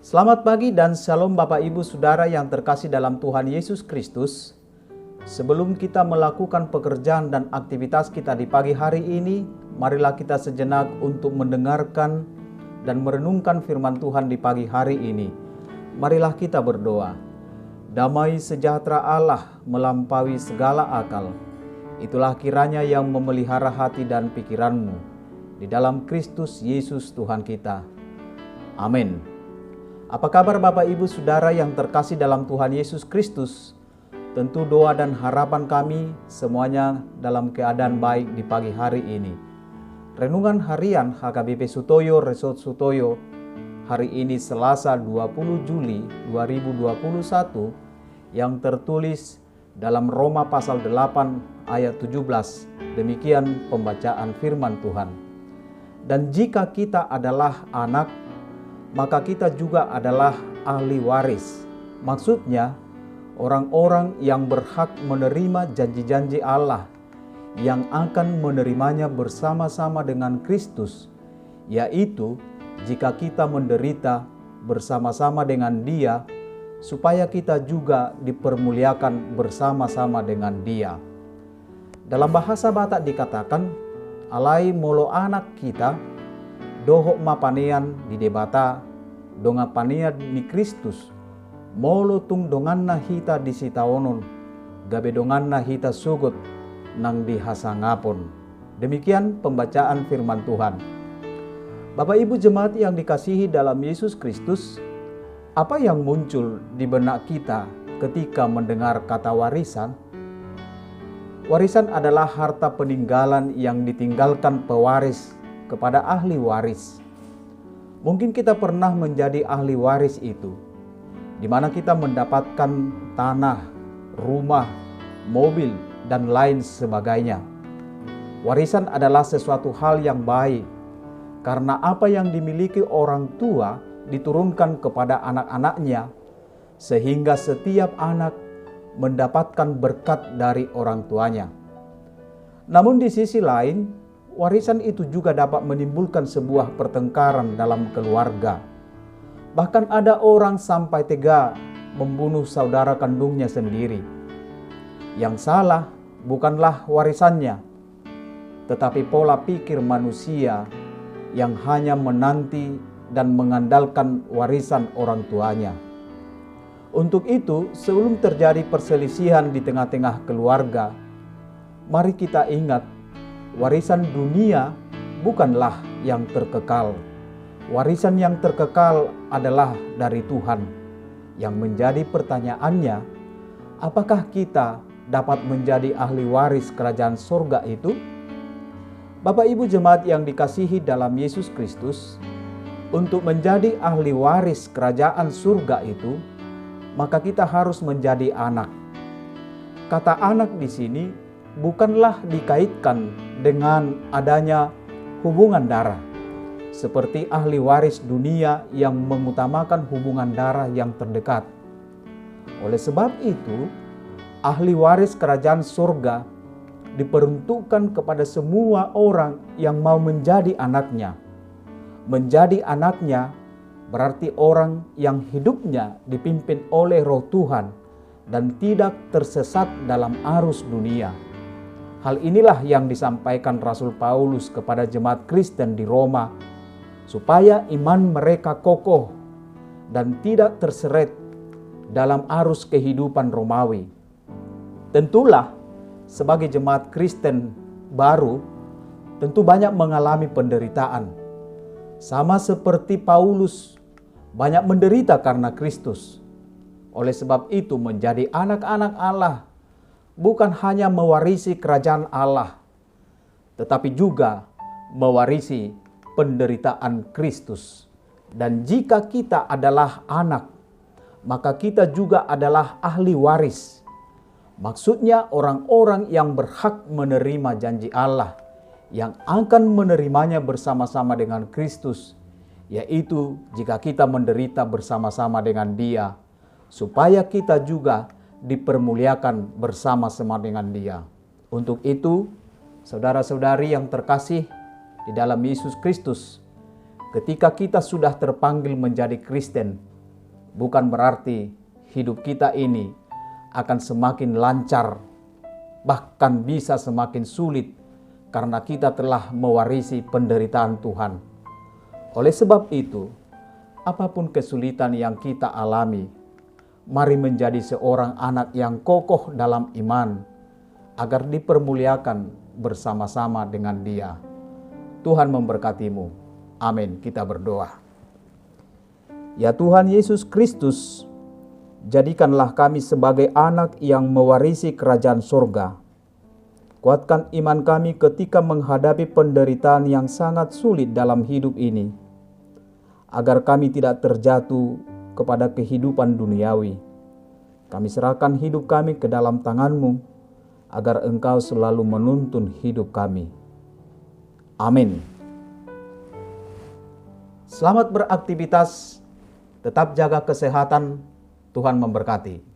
Selamat pagi dan shalom Bapak Ibu Saudara yang terkasih dalam Tuhan Yesus Kristus. Sebelum kita melakukan pekerjaan dan aktivitas kita di pagi hari ini, marilah kita sejenak untuk mendengarkan dan merenungkan firman Tuhan di pagi hari ini. Marilah kita berdoa. Damai sejahtera Allah melampaui segala akal. Itulah kiranya yang memelihara hati dan pikiranmu di dalam Kristus Yesus Tuhan kita. Amin. Apa kabar Bapak Ibu Saudara yang terkasih dalam Tuhan Yesus Kristus? Tentu doa dan harapan kami semuanya dalam keadaan baik di pagi hari ini. Renungan harian HKBP Sutoyo Resort Sutoyo hari ini Selasa 20 Juli 2021 yang tertulis dalam Roma pasal 8 ayat 17. Demikian pembacaan firman Tuhan. Dan jika kita adalah anak, maka kita juga adalah ahli waris. Maksudnya, orang-orang yang berhak menerima janji-janji Allah yang akan menerimanya bersama-sama dengan Kristus, yaitu jika kita menderita bersama-sama dengan Dia, supaya kita juga dipermuliakan bersama-sama dengan Dia. Dalam bahasa Batak dikatakan, alai molo anak kita, dohok mapanean di debata, donga panean ni Kristus, molo tung donganna hita di sitaonon, gabe donganna hita sugut nang dihasangapon. Demikian pembacaan firman Tuhan. Bapak Ibu jemaat yang dikasihi dalam Yesus Kristus, apa yang muncul di benak kita ketika mendengar kata warisan? Warisan adalah harta peninggalan yang ditinggalkan pewaris kepada ahli waris. Mungkin kita pernah menjadi ahli waris itu, di mana kita mendapatkan tanah, rumah, mobil, dan lain sebagainya. Warisan adalah sesuatu hal yang baik, karena apa yang dimiliki orang tua diturunkan kepada anak-anaknya, sehingga setiap anak mendapatkan berkat dari orang tuanya. Namun di sisi lain, warisan itu juga dapat menimbulkan sebuah pertengkaran dalam keluarga. Bahkan ada orang sampai tega membunuh saudara kandungnya sendiri. Yang salah bukanlah warisannya, tetapi pola pikir manusia yang hanya menanti dan mengandalkan warisan orang tuanya. Untuk itu, sebelum terjadi perselisihan di tengah-tengah keluarga, mari kita ingat, warisan dunia bukanlah yang terkekal. Warisan yang terkekal adalah dari Tuhan. Yang menjadi pertanyaannya, apakah kita dapat menjadi ahli waris kerajaan surga itu? Bapak Ibu jemaat yang dikasihi dalam Yesus Kristus, untuk menjadi ahli waris kerajaan surga itu, maka kita harus menjadi anak. Kata anak di sini bukanlah dikaitkan dengan adanya hubungan darah, seperti ahli waris dunia yang mengutamakan hubungan darah yang terdekat. Oleh sebab itu, ahli waris kerajaan surga diperuntukkan kepada semua orang yang mau menjadi anaknya. Menjadi anaknya berarti orang yang hidupnya dipimpin oleh Roh Tuhan dan tidak tersesat dalam arus dunia. Hal inilah yang disampaikan Rasul Paulus kepada jemaat Kristen di Roma, supaya iman mereka kokoh dan tidak terseret dalam arus kehidupan Romawi. Tentulah, sebagai jemaat Kristen baru, tentu banyak mengalami penderitaan. Sama seperti Paulus, banyak menderita karena Kristus. Oleh sebab itu, menjadi anak-anak Allah bukan hanya mewarisi kerajaan Allah, tetapi juga mewarisi penderitaan Kristus. Dan jika kita adalah anak, maka kita juga adalah ahli waris. Maksudnya orang-orang yang berhak menerima janji Allah, yang akan menerimanya bersama-sama dengan Kristus, yaitu jika kita menderita bersama-sama dengan Dia, supaya kita juga dipermuliakan bersama-sama dengan Dia. Untuk itu, saudara-saudari yang terkasih di dalam Yesus Kristus, ketika kita sudah terpanggil menjadi Kristen, bukan berarti hidup kita ini akan semakin lancar, bahkan bisa semakin sulit karena kita telah mewarisi penderitaan Tuhan. Oleh sebab itu, apapun kesulitan yang kita alami, mari menjadi seorang anak yang kokoh dalam iman, agar dipermuliakan bersama-sama dengan Dia. Tuhan memberkatimu. Amin. Kita berdoa. Ya Tuhan Yesus Kristus, jadikanlah kami sebagai anak yang mewarisi kerajaan surga. Kuatkan iman kami ketika menghadapi penderitaan yang sangat sulit dalam hidup ini, agar kami tidak terjatuh kepada kehidupan duniawi. Kami serahkan hidup kami ke dalam tangan-Mu, agar Engkau selalu menuntun hidup kami. Amin. Selamat beraktivitas, tetap jaga kesehatan, Tuhan memberkati.